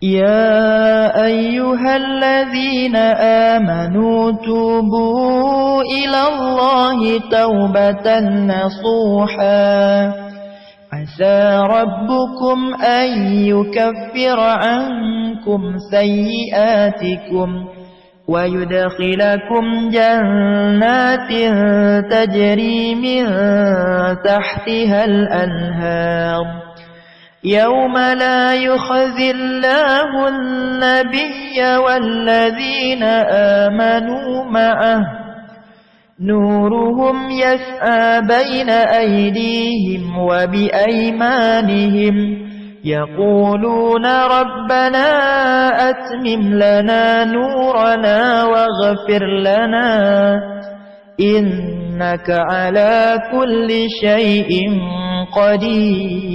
يا أيها الذين آمنوا توبوا إلى الله توبة نصوحا عسى ربكم أن يكفر عنكم سيئاتكم ويدخلكم جنات تجري من تحتها الأنهار يوم لا يخزي الله النبي والذين آمنوا معه نورهم يسعى بين أيديهم وبأيمانهم يقولون ربنا أتمم لنا نورنا واغفر لنا إنك على كل شيء قدير